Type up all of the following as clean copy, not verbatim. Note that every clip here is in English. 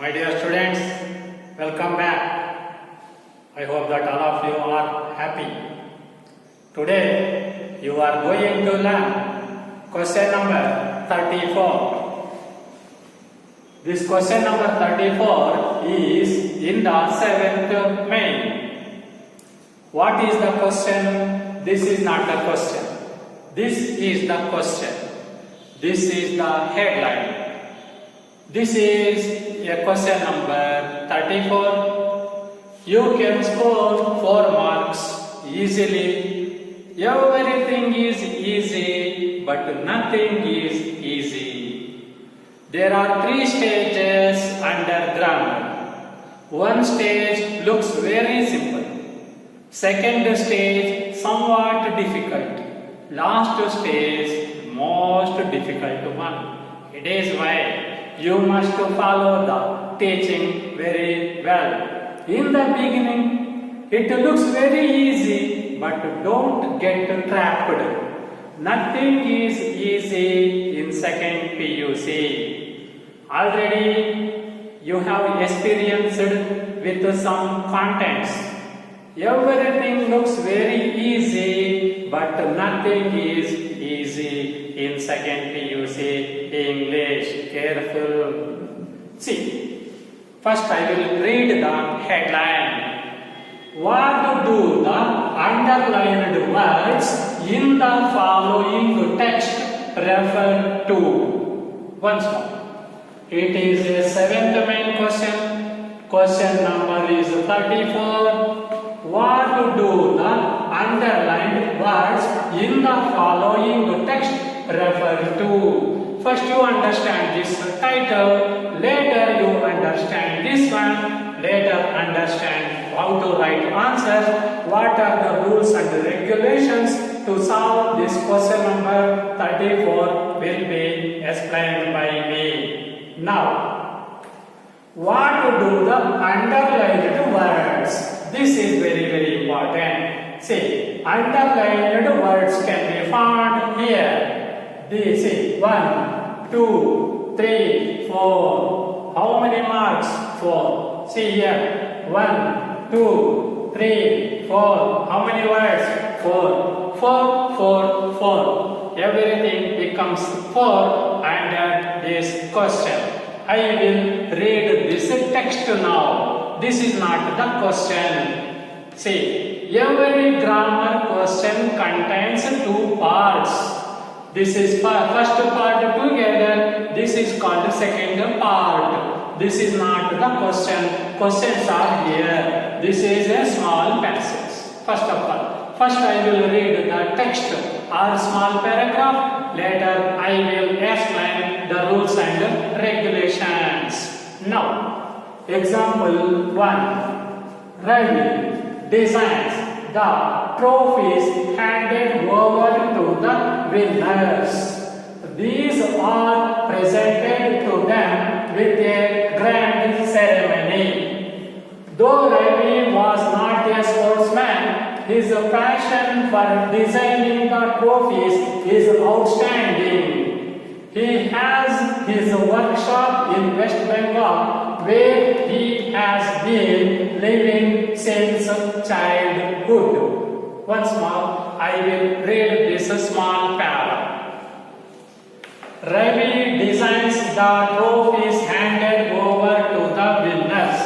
My dear students, welcome back. I hope that all of you are happy. Today you are going to learn question number 34. This question number 34 is in the 7th main. What is the question? This is not the question. This is the question. This is the headline. This is a question number 34. You can score 4 marks easily. Everything is easy, but nothing is easy. There are 3 stages under grammar. One stage looks very simple. Second stage somewhat difficult. Last stage most difficult one. It is why you must follow the teaching very well. In the beginning, it looks very easy, but don't get trapped. Nothing is easy in second PUC. Already, you have experienced with some contents. Everything looks very easy, but nothing is easy in second PUC English. Careful. See, first I will read the headline. What do the underlined words in the following text refer to? Once more. It is a 7th main question. Question number is 34. What do the underlined words in the following text refer to? First you understand this title, later you understand this one, later understand how to write answers, what are the rules and regulations to solve this question number 34 will be explained by me. Now, what do the underlined words? This is very important. See, underlined words can be found here. This is 1, 2, 3, 4. How many marks? 4. See here. 1, 2, 3, 4. How many words? 4. 4, 4, 4. Everything becomes 4 under this question. I will read this text now. This is not the question. See, every grammar question contains 2 parts. This is first part together. This is called second part. This is not the question. Questions are here. This is a small passage. First of all, first I will read the text or small paragraph. Later I will explain the rules and regulations. Now, example 1. Ravi designs the trophies handed over to the winners. These are presented to them with a grand ceremony. Though Ravi was not a sportsman, his passion for designing the trophies is outstanding. He has his workshop in West Bengal where he has been living since childhood. Once more, I will read this small paragraph. Ravi designs the trophies handed over to the winners.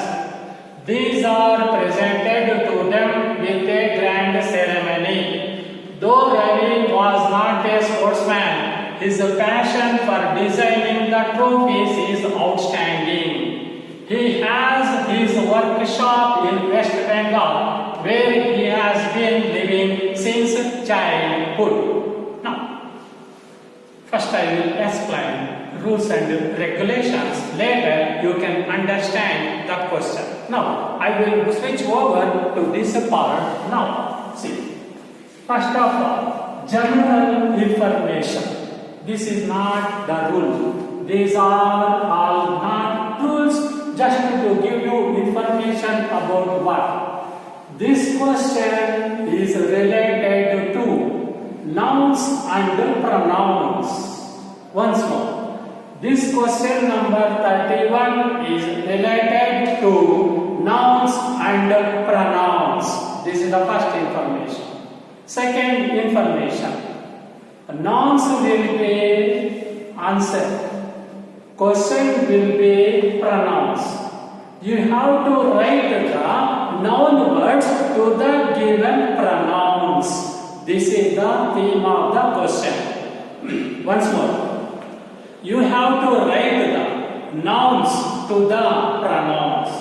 These are presented to them with a grand ceremony. Though Ravi was not a sportsman, his passion for designing the trophies is outstanding. He has his workshop in West Bengal where he has been living since childhood. Now, first I will explain rules and regulations. Later you can understand the question. Now, I will switch over to this part now. See, first of all, general information. This is not the rule. These are all not rules. Just to give you information about what. This question is related to nouns and pronouns. Once more, This question number 31 is related to nouns and pronouns. This is the first information. Second information. Nouns will be answered. Question will be pronouns. You have to write the noun words to the given pronouns. This is the theme of the question. Once more. You have to write the nouns to the pronouns.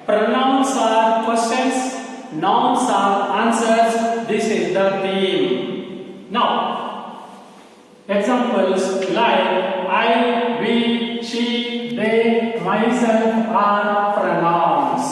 Pronouns are questions, nouns are answers. This is the theme. Now, examples like I, we, she, they, myself are pronouns.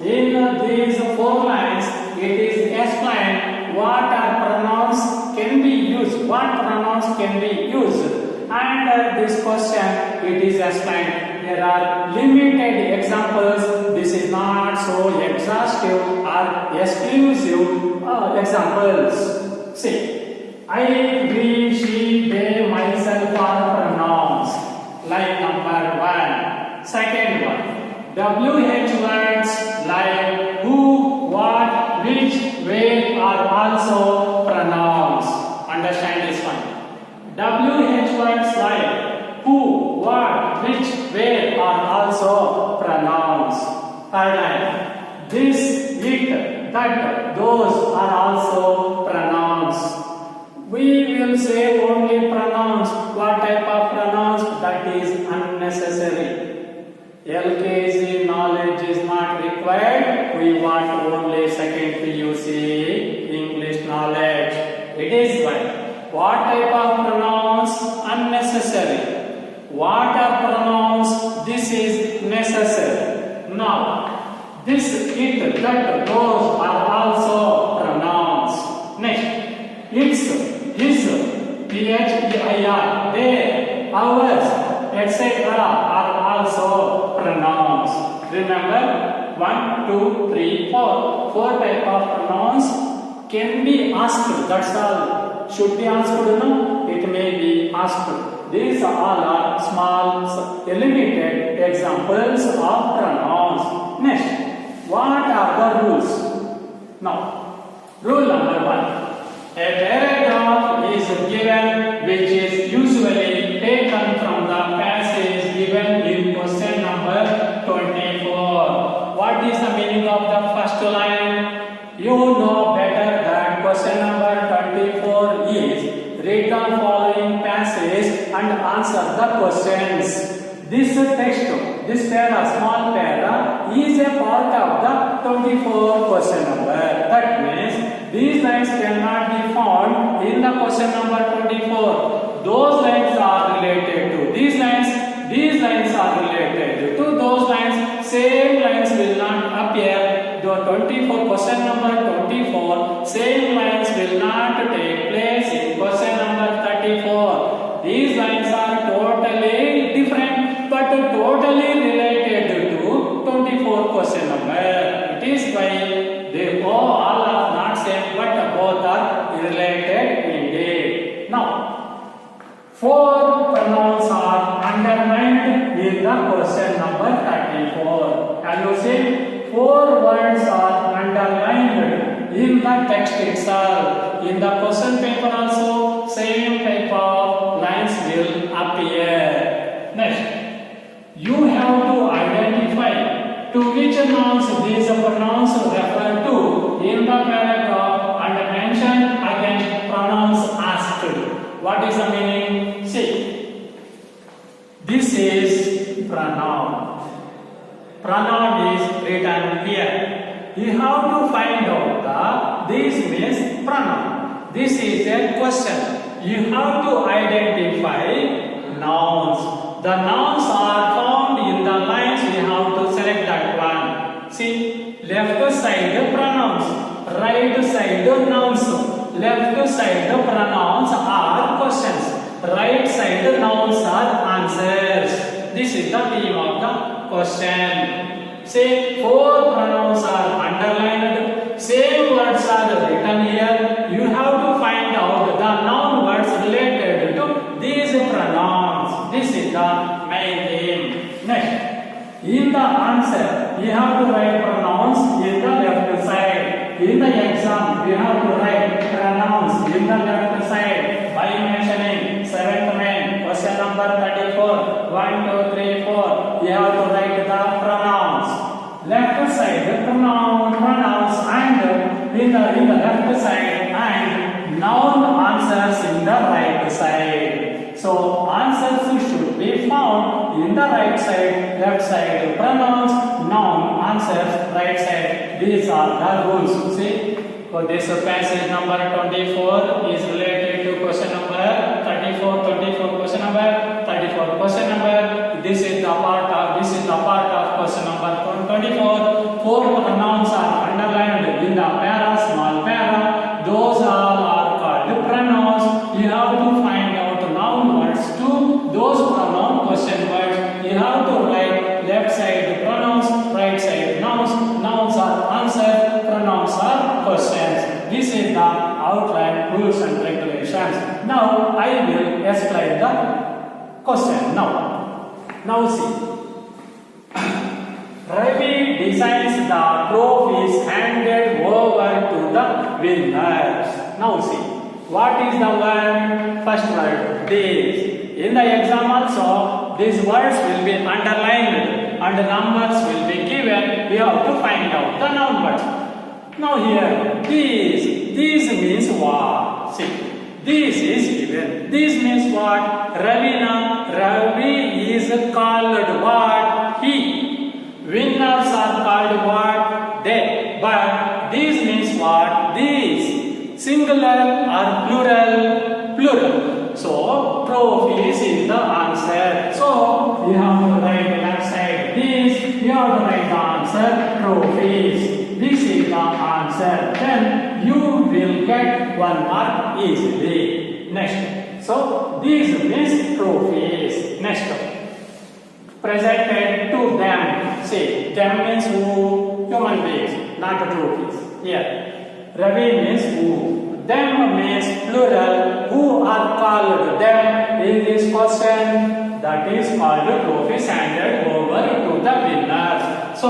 In these 4 lines, it is explained what are pronouns can be used, what pronouns can be used. And this question, it is explained. There are limited examples. This is not so exhaustive or exclusive examples. See, I, we, she, they, myself are pronouns. Like number 1. Second one, WH words like who, what, which, where are also pronouns. Understand this one. WH words like who, what, which, where are also pronouns. Third line. This, it, that, those are also pronouns. We will say only pronouns. What type of pronouns? That is unnecessary. LKG knowledge is not required. We want only second PUC English knowledge. It is right. What type of pronouns? Unnecessary. What are pronouns? This is necessary. Now, this, it, that, those are also pronouns. Next, it's, his, PHEIR, they, ours, etc. are also pronouns. Remember, 1, 2, 3, 4. 4 type of pronouns can be asked. That's all. Should be asked, no? It may be asked. These all are small, limited examples of pronouns. Next, what are the rules? Now, rule number 1. A paragraph is given which is usually taken from the passage given in question number 24. What is the meaning of the first line? You know better that question number 24 is read the following passage and answer the questions. This text, this para, small para, is a part of the 24 question number. That means these lines cannot be found in the question number 24. Those lines are related to these lines. These lines are related to those lines. Same lines will not appear. The 24 question number 24. Same lines will not take place in question number 34. These lines are totally different but totally related to 24 question number. It is why they all are not same but both are related indeed. Now, 4 pronouns are underlined in the question number 34. Can you see? 4 words are underlined in the text itself. In the question paper also, same type of lines will appear. Next, you have to identify to which nouns these pronouns refer to in the paragraph and mention again pronouns asked. What is the meaning? See, this is pronoun. Pronoun is written here. You have to find out this means pronoun. This is a question. You have to identify nouns. The nouns are found in the lines. We have to select that one. See, left side pronouns, right side nouns. Left side pronouns are questions. Right side nouns are answers. This is the theme of the question. Say 4 pronouns are underlined. Same words are written here. You have to find out the noun words related to these pronouns. This is the am. Next, in the answer, you have to write pronouns in the left side. In the exam, you have to write pronouns in the left side by mentioning seventh man, question number 34, 1, 2, 3, 4. You have to write the pronouns. Left side, pronouns, and in the left side, and noun answers in the right side. So answers should be found in the right side, left side pronouns, noun answers, right side. These are the rules. See, so this passage number 24 is related to question number 34, question number 34, question number. This is the part of question number 24. Four pronouns are underlined in the para, small para. Those all are called pronouns. You have to find out noun words to those pronoun question words. You have to write left side pronouns, right side nouns. Nouns are answers, pronouns are questions. This is the outline, rules and regulations. Now I will explain the question. Now see. Ravi designs the trophies handed over to the winners. Now see, what is the word? First word, these. In the exam also, these words will be underlined and the numbers will be given. We have to find out the noun words. Now here, these means what? See, this is given. This means what? Ravi is called what? He. Winners are called what? They. But these means what? These. Singular or plural? Plural. So trophies is the answer. So you have to write the left side this. You have to write the answer trophies. This is the answer. Then you will get 1 mark easily. Next. So these means trophies. Next. Presented to them. See, them means who? Human beings, not the trophies. Here, Ravi means who. Them means plural. Who are called them in this question? That is called trophies handed over to the winners. So,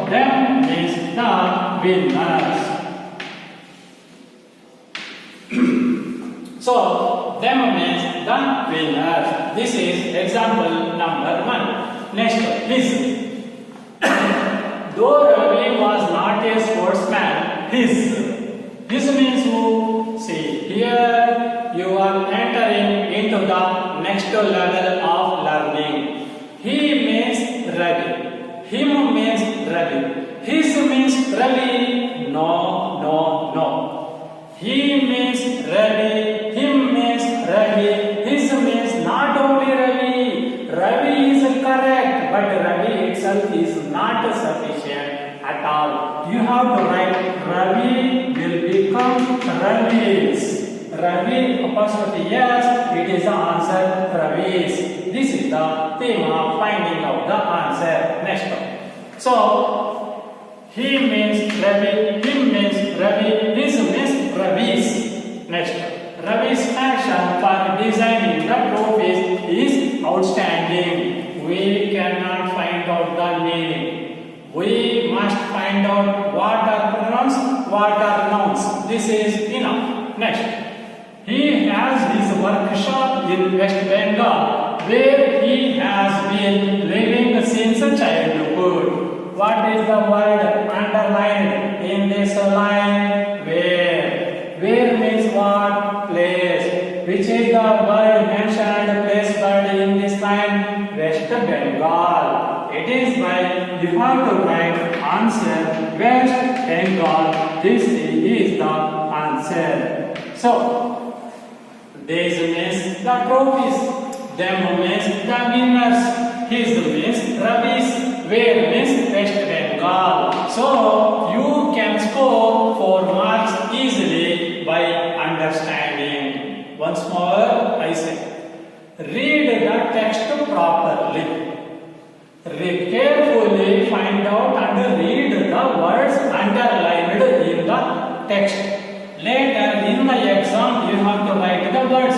them means the winners. So, them means the winners. This is example number 1. Next, listen. Though Ravi was not a sportsman, his means who? See, here you are entering into the next level of learning. He means Ravi. Him means Ravi. His means Ravi. No. He means Ravi. Him means Ravi. His means not only Ravi. Ravi is correct, but Ravi itself is not sufficient at all. You have to write Ravi will become Ravis. Ravi apostrophe yes, it is the answer Ravis. This is the theme of finding out the answer. Next one. So he means Ravi, him means Ravi, his means Ravis. Next, Ravi's passion for designing the trophies is outstanding. We cannot find out the meaning. We must find out what are pronouns, what are nouns. This is enough. Next, he has his workshop in West Bengal, where he has been living since childhood. What is the word underlined in this line? Where means what? Place. Which is the word mentioned place word in this line? West Bengal. It is by default to write answer West Bengal. This is the answer. So this means the trophies. Them means the winners. His means Ravis. Where means West Bengal. So you can score 4 marks easily by understanding. Once more I say, read the text properly. Read carefully, find out and read the words underlined in the text. Later in the exam you have to write the words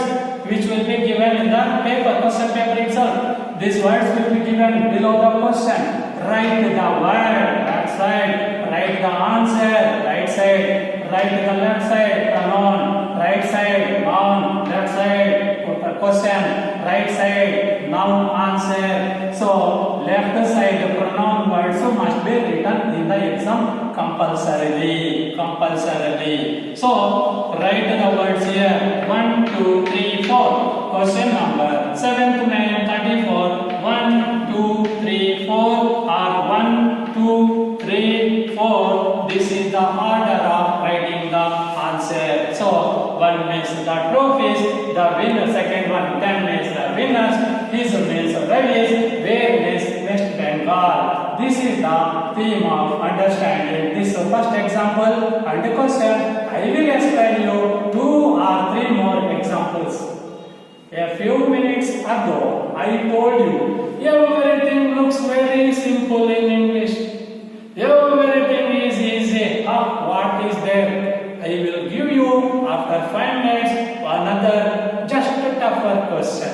which will be given in the paper, question paper itself. These words will be given below the question. Write the word, left side. Write the answer, right side. Write the left side, pronoun. Right side, noun. Left side, question. Right side, noun, answer. So, left side pronoun words must be written in the exam compulsorily. So, write the words here. 1, 2, 3, 4. Question number 7 to 9, 34. 1, 2, 3, 4 or 1, 2, 3, 4. This is the order of writing the answer. So, 1 means the trophies, the winner. Second one, 10 means the winners. His means Ravis, where means West Bengal. This is the theme of understanding this first example and the question. I will explain you 2 or 3 more examples. A few minutes ago, I told you everything looks very simple in English. Everything is easy. What is there? I will give you after 5 minutes another just tougher question.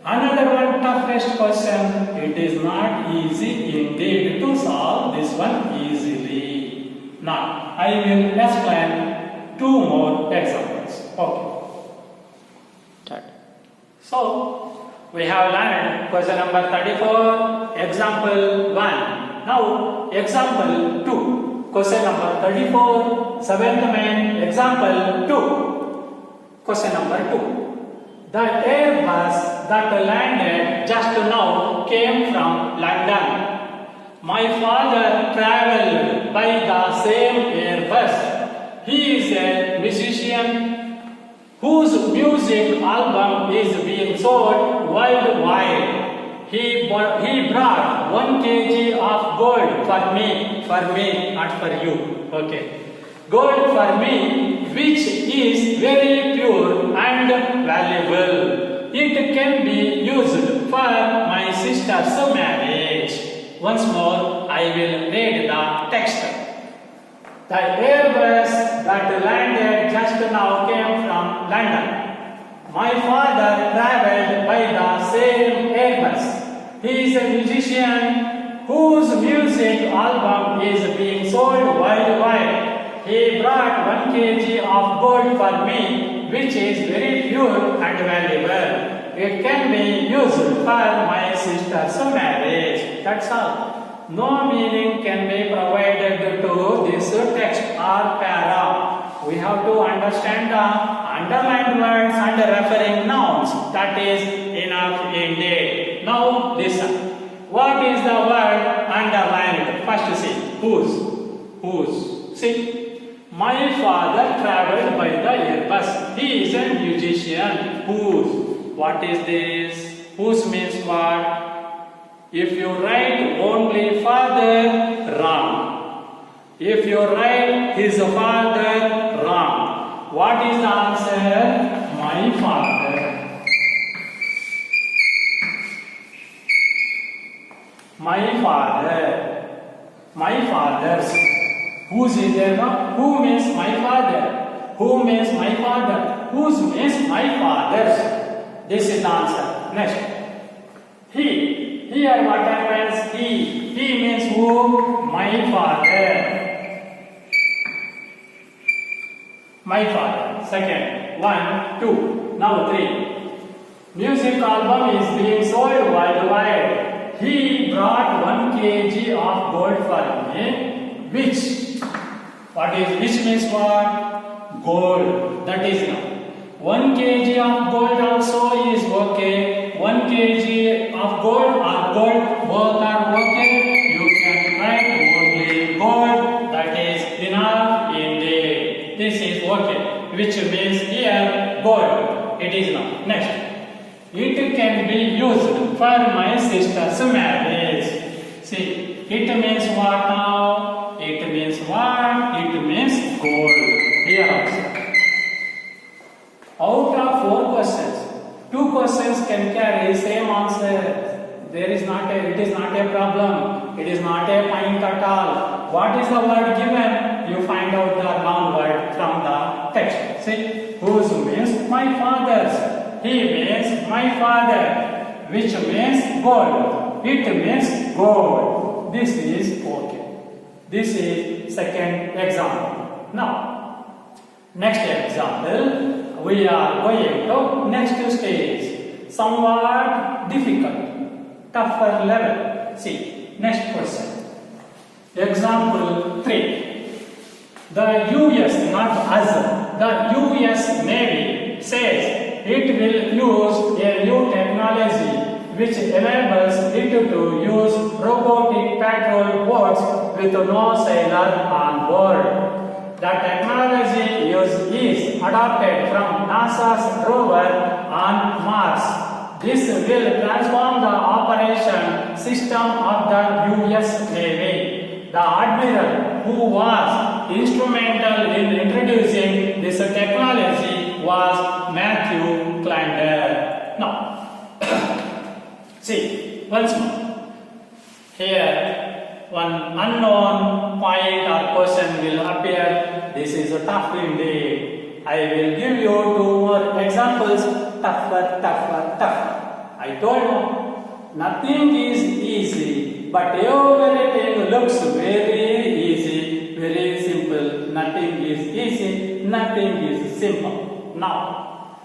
Another one toughest question. It is not easy indeed to solve this one easily. Now, I will explain 2 more examples. Okay. So, we have learned question number 34, example 1. Now, example 2. Question number 34, 7th main, example 2. Question number 2. The Airbus that landed just now came from London. My father traveled by the same Airbus. He is a musician whose music album is being sold worldwide. He brought 1 kg of gold for me, not for you. Okay. Gold for me, which is very pure and valuable. It can be used for my sister's marriage. Once more, I will read the text. The Airbus that landed just now came from London. My father traveled by the same Airbus. He is a musician whose music album is being sold worldwide. He brought 1 kg of gold for me, which is very pure and valuable. It can be used for my sister's marriage. That's all. No meaning can be provided to this text or para. We have to understand the underlined words and referring nouns. That is enough indeed. Now listen. What is the word underlined? First see. Whose? See. My father traveled by the Airbus. He is a musician. Whose? What is this? Whose means what? If you write only father, wrong. If you write his father, wrong. What is the answer? My father. My father. My father's. Whose is there? Who means my father? Who means my father? Whose means my father's? This is the answer. Next. He. Here what happens? He. He means who? My father. My father. Second. 1, 2. Now 3. Music album is being sold worldwide. He brought 1 kg of gold for me. Which means what? Gold. That is now. 1 kg of gold also is okay. 1 kg of gold or gold, both are okay. You can write only gold. That is enough indeed. This is okay. Which means here gold. It is now. Next. It can be used for my sister's marriage. See, it means what now? It means what? It means gold. Here also. Out of 4 questions, 2 questions can carry same answer. It is not a problem. It is not a point at all. What is the word given? You find out the noun word from the text. See, whose means my father's. He means my father. which means gold. It means gold. This is okay. This is second example. Now, next example, we are going to next stage. Somewhat difficult, tougher level. See, next question. Example 3. The US, not us, the US Navy says it will use a new technology which enables it to use robotic patrol boats with no sailor on board. The technology is adopted from NASA's rover on Mars. This will transform the operation system of the US Navy. The admiral who was instrumental in introducing this technology was Matthew Klinder. Now, see, once more. Here, one unknown point or question will appear. This is tough indeed. I will give you 2 more examples. Tougher. I told you, nothing is easy, but everything looks very easy, very simple. Nothing is easy, nothing is simple. Now,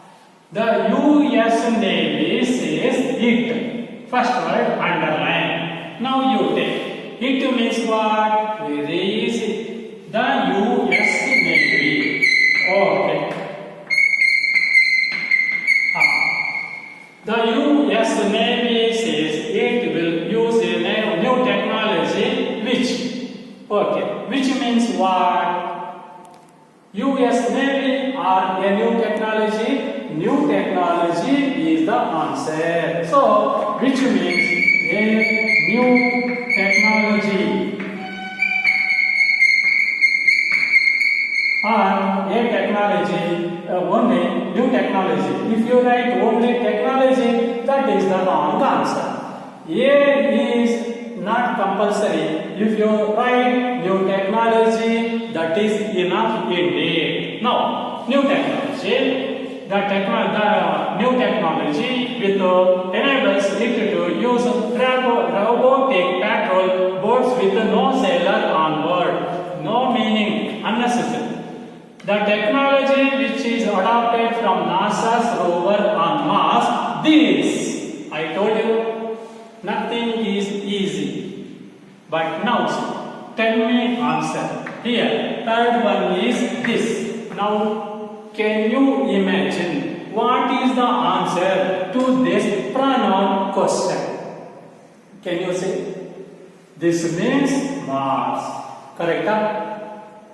the US Navy says it. First word underline. Now you take. It means what? Very easy. The US Navy. Okay. The US Navy says it will use a new technology which means what? US Navy or a new technology? New technology is the answer. So, which means a new technology or a technology, only new technology. If you write only technology, that is the wrong answer. A is not compulsory. If you write new technology, that is enough indeed. Now, new technology, the new technology with enables it to use robotic patrol boats with no sailor on board. No meaning, unnecessary. The technology which is adopted from NASA's rover on Mars, this, I told you, nothing is easy. But now, tell me answer. Here, third one is this. Now, can you imagine what is the answer to this pronoun question? Can you say? This means Mars. Correct?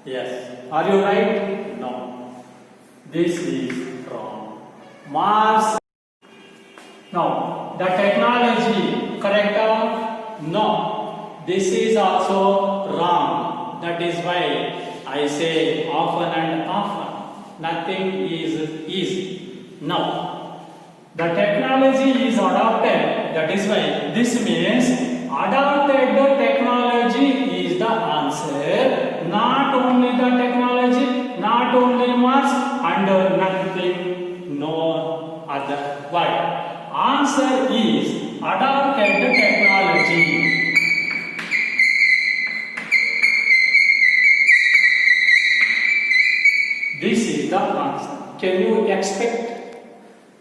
Yes. Are you right? No. This is wrong. Mars. Now, the technology, correct? No. This is also wrong. That is why I say often and often. Nothing is easy. Now, the technology is adopted. That is why this means adopted technology is the answer. Not only the technology, not only Mars, and nothing, no other word. Answer is adopted technology. This is the answer. Can you expect?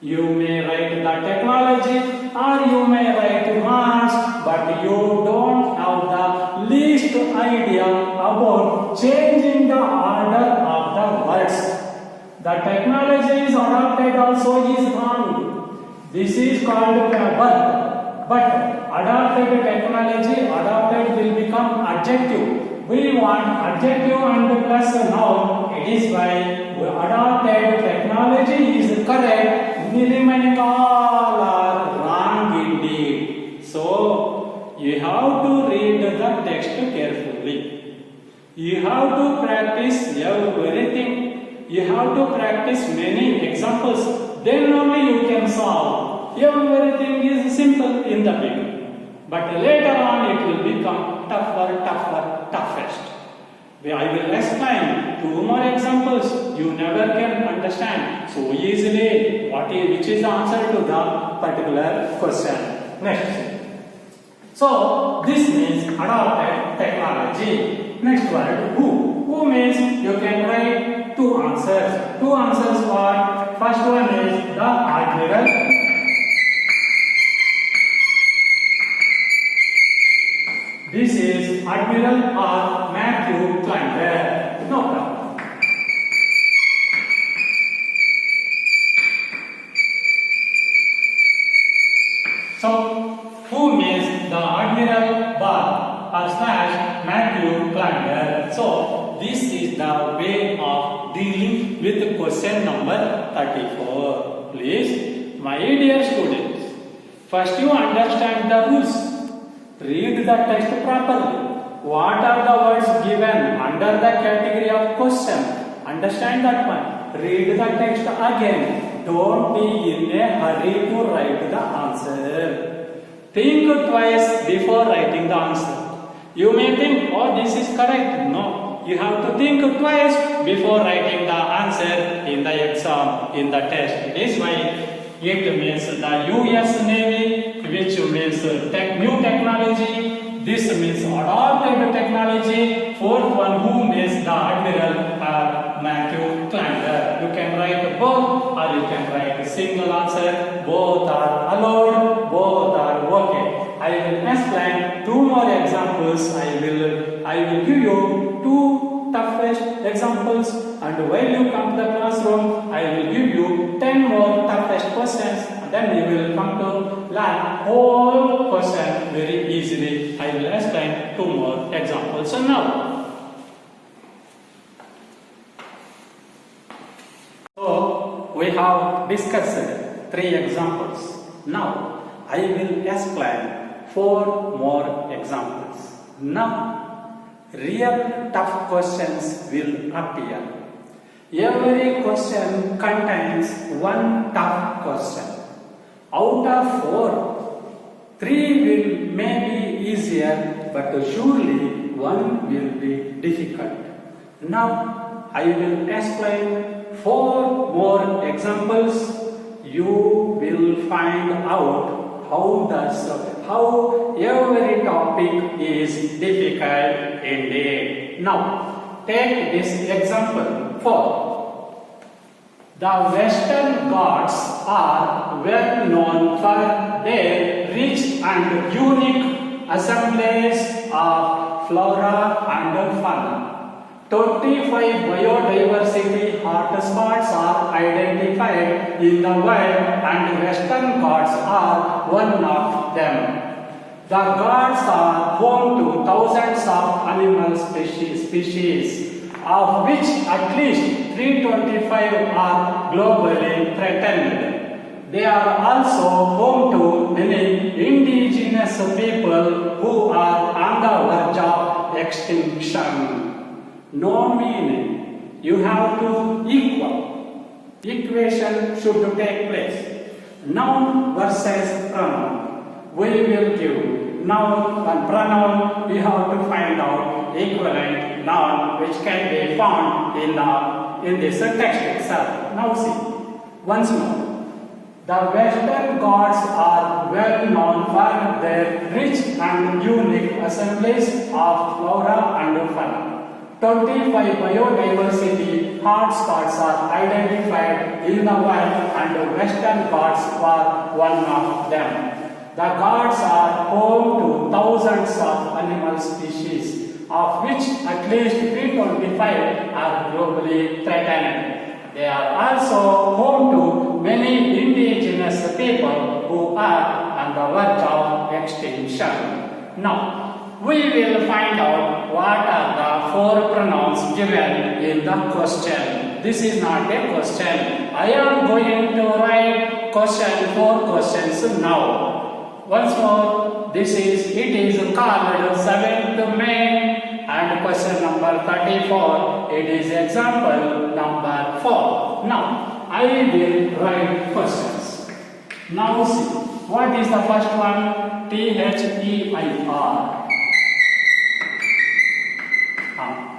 You may write the technology or you may write Mars, but you don't have the least idea about changing the order of the words. The technology is adopted also is wrong. This is called a verb. But adopted technology, adopted will become adjective. We want adjective and plus noun. It is why adopted technology is correct. Remaining all are wrong indeed. So, you have to read the text carefully. You have to practice everything. You have to practice many examples. Then only you can solve. Everything is simple in the beginning. But later on it will become toughest. I will explain two more examples. You never can understand so easily which is the answer to the particular question. Next. So this means adopted technology. Next word who. Who means you can write two answers. Two answers are, first one is the admiral. This is Admiral or Matthew Clynder. No problem. So, who means the Admiral Bar or slash Matthew Clynder. So, this is the way of dealing with question number 34. Please, my dear students, first you understand the rules. Read the text properly. What are the words given under the category of question? Understand that one. Read the text again. Don't be in a hurry to write the answer. Think twice before writing the answer. You may think, oh, this is correct. No. You have to think twice before writing the answer in the exam, in the test. This is why it means the US Navy, which means new technology. This means adopted technology. Fourth one, who means the Admiral Matthew Clynder. You can write both or you can write a single answer. Both are allowed, both are okay. I will explain two more examples. I will give you two toughest examples, and when you come to the classroom, I will give you 10 more toughest questions, and then you will come to learn whole question very easily. I will explain two more examples. So now, we have discussed three examples. Now, I will explain four more examples. Now, real tough questions will appear. Every question contains one tough question. Out of four, three will may be easier, but surely one will be difficult. Now, I will explain four more examples. You will find out how every topic is difficult indeed. Now, take this example. 4. The Western Ghats are well known for their rich and unique assemblies of flora and fauna. 25 biodiversity hotspots are identified in the world, and Western Ghats are one of them. The Ghats are home to thousands of animal species, of which at least 325 are globally threatened. They are also home to many indigenous people who are on the verge of extinction. No meaning. You have to equal. Equation should take place. Noun versus pronoun. We will give noun and pronoun. We have to find out equivalent noun which can be found in this text itself. Now see, once more. The Western Ghats are well known for their rich and unique assemblies of flora and fauna. 25 biodiversity hotspots are identified in the world, and the Western Ghats were one of them. The Ghats are home to thousands of animal species, of which at least 325 are globally threatened. They are also home to many indigenous people who are on the verge of extinction. Now, we will find out what are the four pronouns given in the question. This is not a question. I am going to write four questions now. Once more, it is called 7th May, and question number 34, it is example number 4. Now, I will write questions. Now see, what is the first one? Their.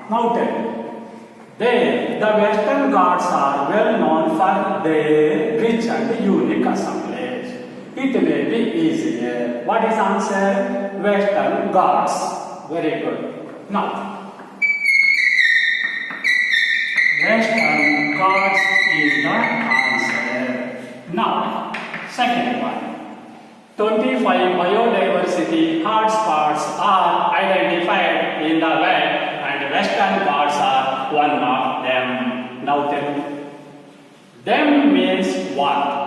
Now tell me. The Western Ghats are well known for their rich and unique assemblage. It may be easier. What is answer? Western Ghats. Very good. Now, Western Ghats is the answer. Now, second one. 25 biodiversity hotspots are identified in the world and Western Ghats are one of them. Now tell me. Them means what?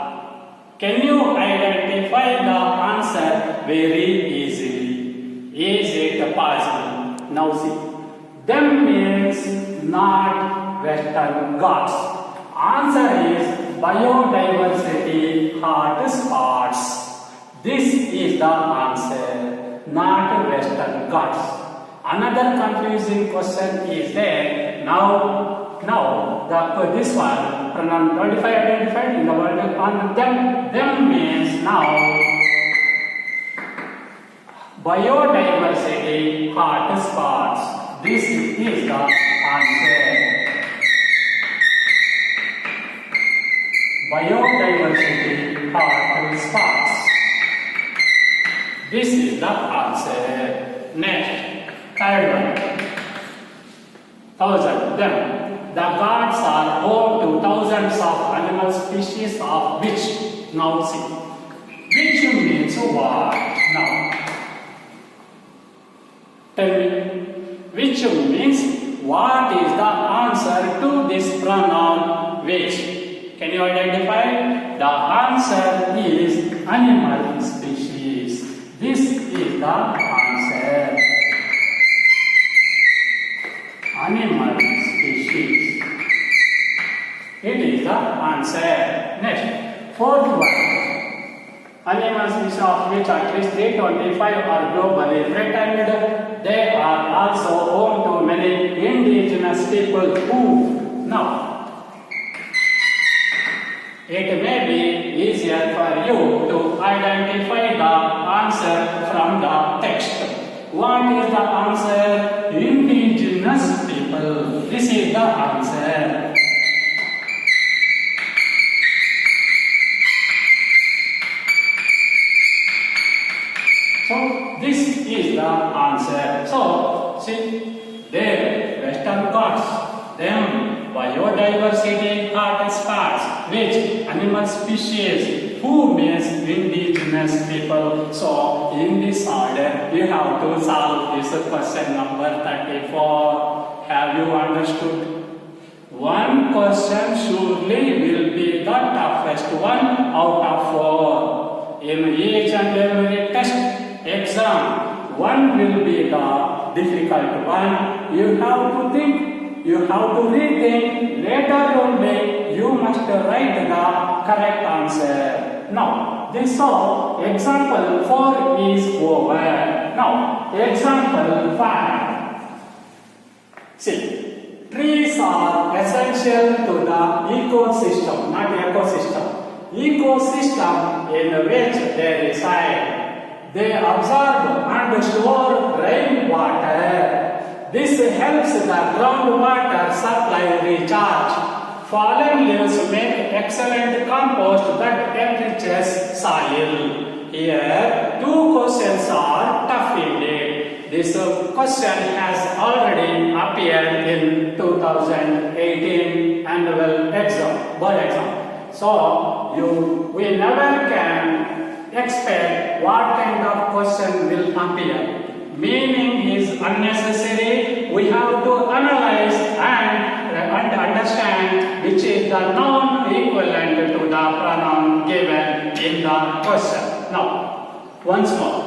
Can you identify the answer very easily? Is it possible? Now see. Them means not Western Ghats. Answer is biodiversity hotspots. This is the answer, not Western Ghats. Another confusing question is there. Now this one, pronoun 25 identified in the word on them. Them means now biodiversity hotspots. This is the answer. Biodiversity hotspots. This is the answer. Next, third one. Thousand. Them. The Ghats are home to thousands of animal species of which? Now see. Which means what? Now. Tell me. Which means what is the answer to this pronoun which? Can you identify? The answer is animal species. This is the answer. Animal species. It is the answer. Next, fourth one. Animal species of which at least 325 are globally threatened. They are also home to many indigenous people who now. It may be easier for you to identify the answer from the text. What is the answer? Indigenous people. This is the answer. So, this is the answer. So, see, there, Western Ghats, them, biodiversity hotspots, which animal species, who means indigenous people. So, in this order, you have to solve this question number 34. Have you understood? One question surely will be the toughest one out of 4. In each and every test, exam, one will be the difficult one. You have to think, you have to rethink. Later only, you must write the correct answer. Now, this so example 4 is over. Now, example 5. See, trees are essential to the ecosystem, not ecosystem. Ecosystem in which they reside. They absorb and store rainwater. This helps the groundwater supply recharge. Fallen leaves make excellent compost that enriches soil. Here, 2 questions are tough indeed. This question has already appeared in 2018 annual exam, board exam. So, we never can expect what kind of question will appear. Meaning is unnecessary. We have to analyze and understand which is the noun equivalent to the pronoun given in the question. Now, once more.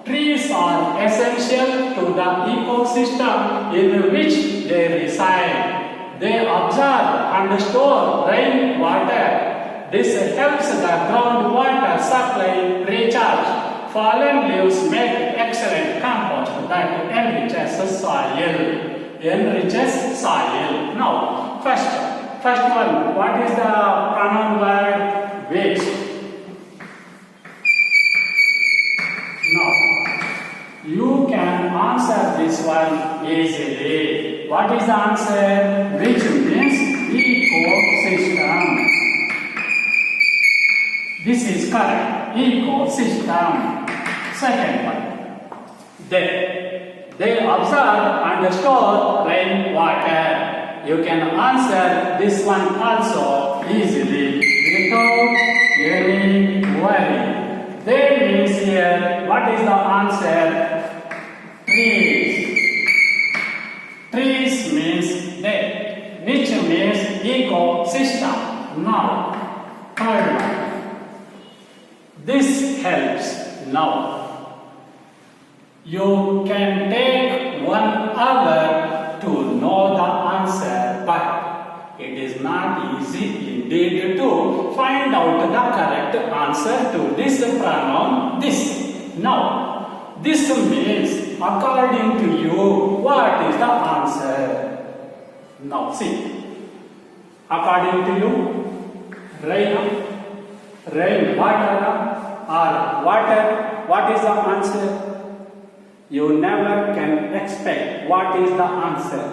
Trees are essential to the ecosystem in which they reside. They absorb and store rainwater. This helps the groundwater supply recharge. Fallen leaves make excellent compost that enriches soil. Now, first one, what is the pronoun word? Which? Now, you can answer this one easily. What is the answer? Which means ecosystem. This is correct. Ecosystem. Second one. They observe and store rainwater. You can answer this one also easily without any worry. They means here, what is the answer? Trees. Trees means they, which means ecosystem. Now, third one. This helps. Now, you can take 1 hour to know the answer, but it is not easy indeed to find out the correct answer to this pronoun this. Now, this means according to you, what is the answer? Now, see. According to you, rain, water, or water, what is the answer? You never can expect what is the answer.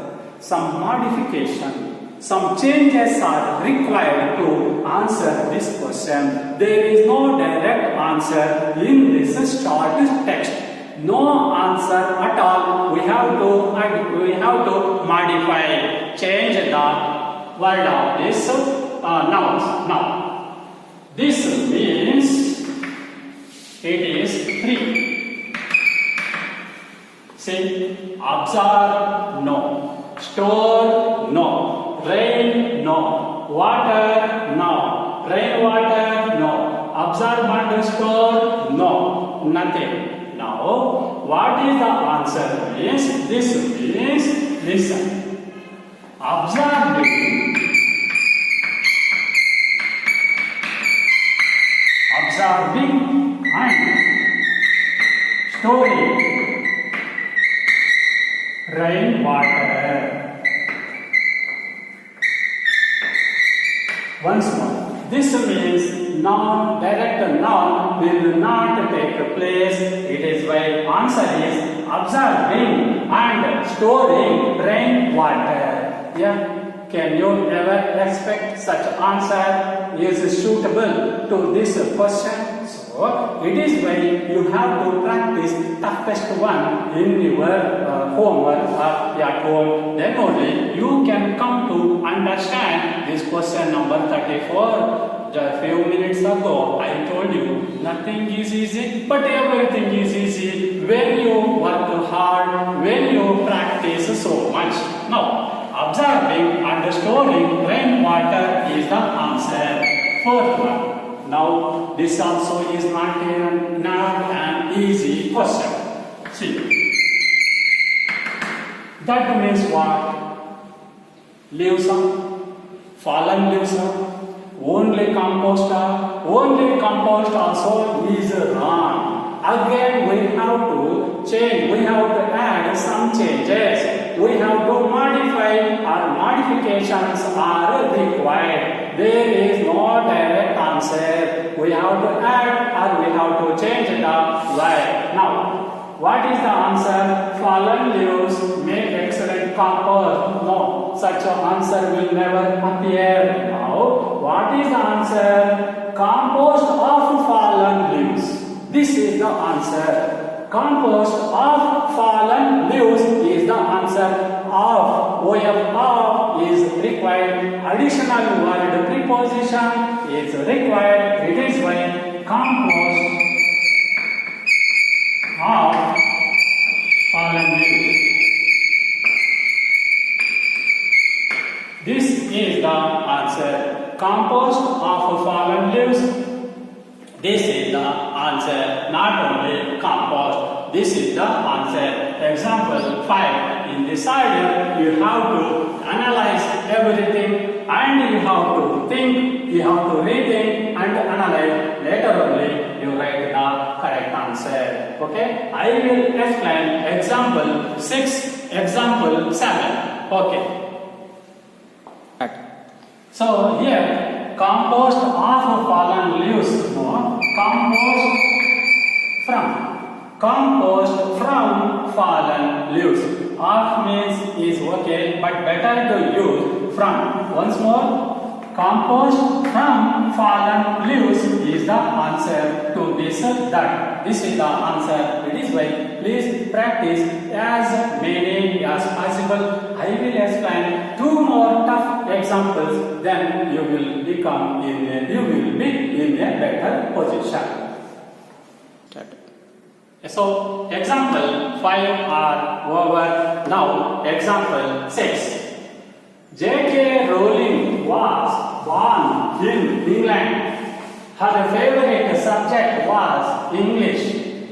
Some modification, some changes are required to answer this question. There is no direct answer in this short text. No answer at all. We have to modify, change the word of this nouns. Now, this means it is 3. See, observe, no. Store, no. Rain, no. Water, no. Rainwater, no. Observe and store, no. Nothing. Now, what is the answer means? This means, listen. Observing and storing rainwater. Once more, this means noun, direct noun will not take place. It is why answer is observing and storing rainwater. Yeah. Can you ever expect such answer is suitable to this question? So, it is why you have to practice toughest one in your homework or at home. Then only you can come to understand this question number 34. Just a few minutes ago, I told you nothing is easy, but everything is easy when you work hard, when you practice so much. Now, observing and storing rainwater is the answer. Fourth one. Now, this also is not an easy question. See. That means what? Leaves fallen leaves only compost also is wrong. Again, we have to change, we have to add some changes. We have to modify, or modifications are required. There is no direct answer. We have to add or we have to change the word. Now, what is the answer? Fallen leaves make excellent compost. No, such an answer will never appear. Now, what is the answer? Compost of fallen leaves. This is the answer. Compost of fallen leaves is the answer. Of, of is required. Additional word preposition is required. It is why compost of fallen leaves. This is the answer. Compost of fallen leaves. This is the answer, not only compost. This is the answer. Example 5. In this idea, you have to analyze everything and you have to think, you have to rethink and analyze. Later only, you write the correct answer. Okay? I will explain example 6, example 7. Okay. So here, compost of fallen leaves. No, compost from fallen leaves. Of means is okay, but better to use from. Once more. Compost from fallen leaves is the answer to this that. This is the answer. It is why please practice as many as possible. I will explain 2 more tough examples. Then you will be in a better position. So example 5 are over. Now example 6. J.K. Rowling was born in England. Her favorite subject was English.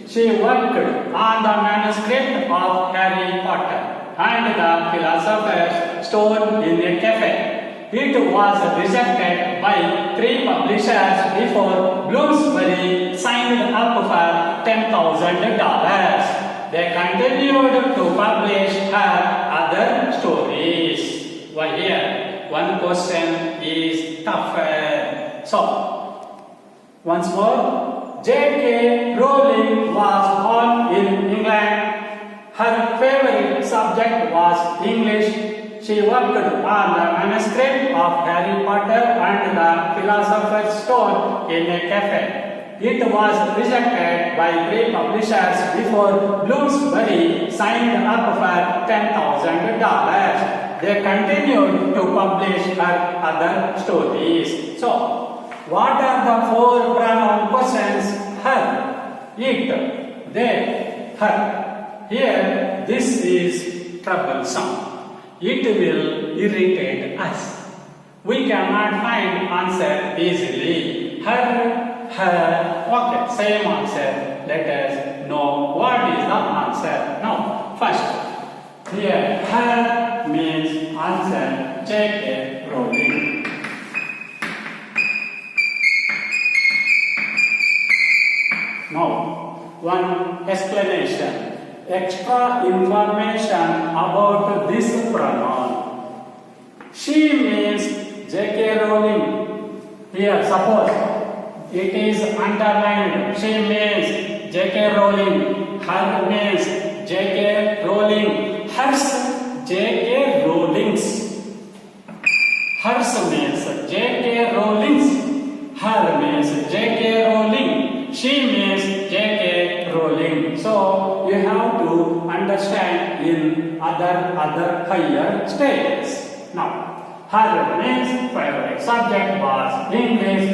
She worked on the manuscript of Harry Potter and the Philosopher's Stone in a cafe. It was rejected by 3 publishers before Bloomsbury signed up for $10,000. They continued to publish her other stories. Why here? One question is tougher. So, once more, J.K. Rowling was born in England. Her favorite subject was English. She worked on the manuscript of Harry Potter and the Philosopher's Stone in a cafe. It was rejected by 3 publishers before Bloomsbury signed up for $10,000. They continued to publish her other stories. So, what are the 4 pronoun questions? Her, it, they, her. Here, this is troublesome. It will irritate us. We cannot find answer easily. Her, okay, same answer. Let us know what is the answer. Now, first, here, her means answer J.K. Rowling. Now, one explanation. Extra information about this pronoun. She means J.K. Rowling. Here, suppose it is underlined. She means J.K. Rowling. Her means J.K. Rowling. Hers, J.K. Rowling's. Hers means J.K. Rowling's. Her means J.K. Rowling. She means J.K. Rowling. So you have to understand in other higher stages. Now, her means favorite subject was English.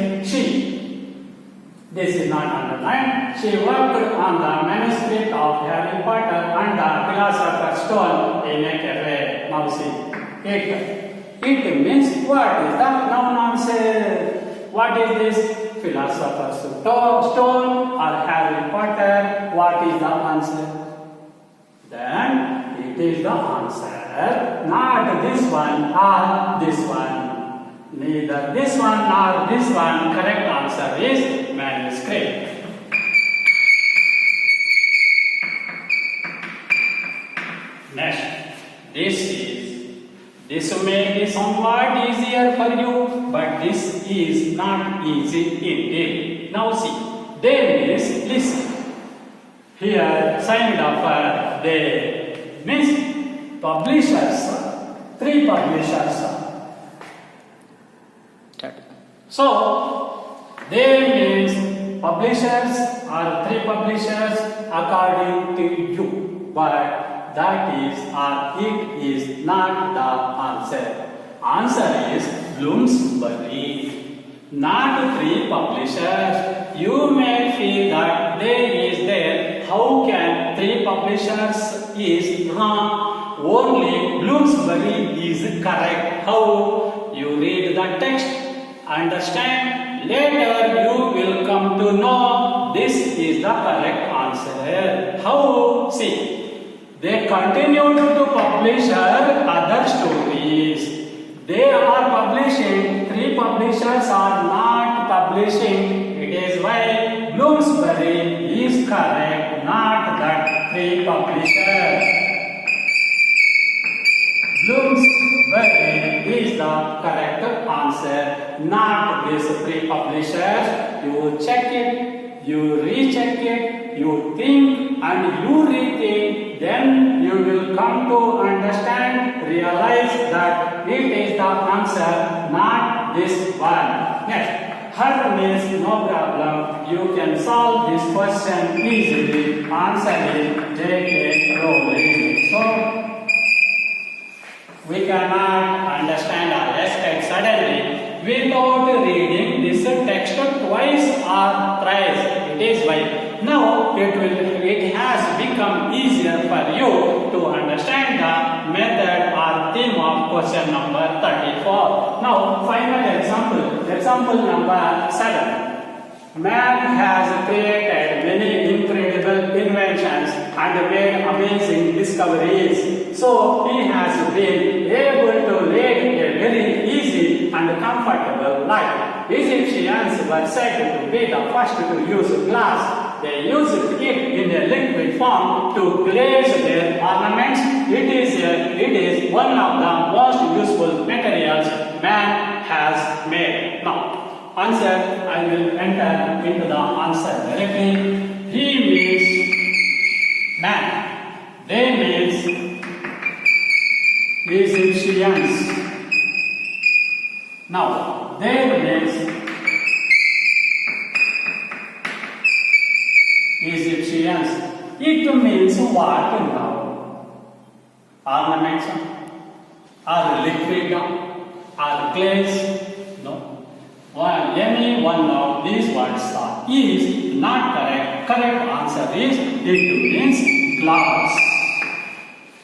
This is not underlined. She worked on the manuscript of Harry Potter and the Philosopher's Stone in a cafe. Now see, it means what is the noun answer? What is this? Philosopher's Stone or Harry Potter? What is the answer? Then it is the answer, not this one or this one. Neither this one nor this one. Correct answer is manuscript. Next, this may be somewhat easier for you, but this is not easy indeed. Now see, they means listen. Here, signed up they means publishers, 3 publishers. So, they means publishers or 3 publishers according to you, but that is or it is not the answer. Answer is Bloomsbury, not 3 publishers. You may feel that there. How can 3 publishers is wrong? Only Bloomsbury is correct. How? You read the text, understand, later you will come to know this is the correct answer. How? See, they continued to publish other stories. They are publishing, 3 publishers are not publishing. It is why Bloomsbury is correct, not that 3 publishers. Bloomsbury is the correct answer, not these 3 publishers. You check it, you recheck it, you think and you rethink, then you will come to understand, realize that it is the answer, not this one. Next. Her means no problem. You can solve this question easily. Answer is J.K. Rowling. So, we cannot understand or expect suddenly without reading this text twice or thrice. It is why now it has become easier for you to understand the method or theme of question number 34. Now, final example. Example number 7. Man has created many incredible inventions and made amazing discoveries. So he has been able to lead a very easy and comfortable life. Egyptians were said to be the first to use glass. They used it in a liquid form to glaze their ornaments. It is one of the most useful materials man has made. Now, answer, I will enter into the answer directly. He means man. They means Egyptians. Now, there means Egyptians. It means what now? Ornaments or liquid or glaze? No. Any one of these words is not correct. Correct answer is it means glass.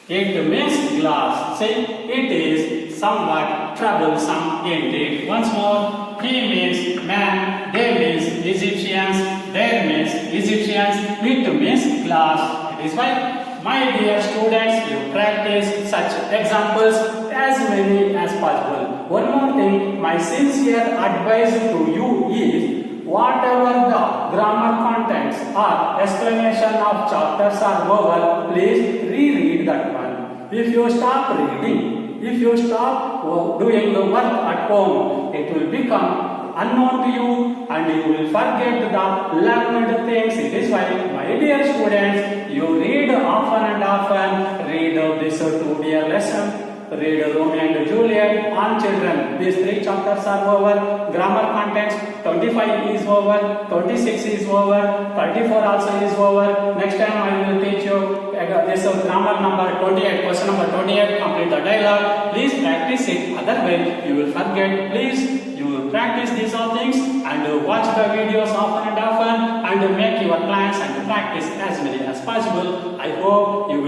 It means glass. Say it is somewhat troublesome indeed. Once more, he means man, they means Egyptians, there means Egyptians, it means glass. It is why, my dear students, you practice such examples as many as possible. One more thing, my sincere advice to you is, whatever the grammar contents or explanation of chapters are over, please reread that one. If you stop reading, if you stop doing the work at home, it will become unknown to you and you will forget the learned things. It is why, my dear students, you read often and often, read this 2-year lesson, read Romeo and Juliet on children. These 3 chapters are over. Grammar contents 25 is over, 26 is over, 34 also is over. Next time I will teach you this grammar number 28, question number 28. Complete the dialogue. Please practice it. Otherwise you will forget. Please, you will practice these all things and watch the videos often and often and make your plans and practice as many as possible. I hope you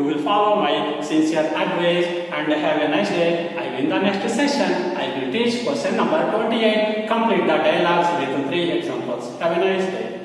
will follow my sincere advice and have a nice day. In the next session, I will teach question number 28. Complete the dialogues with 3 examples. Have a nice day.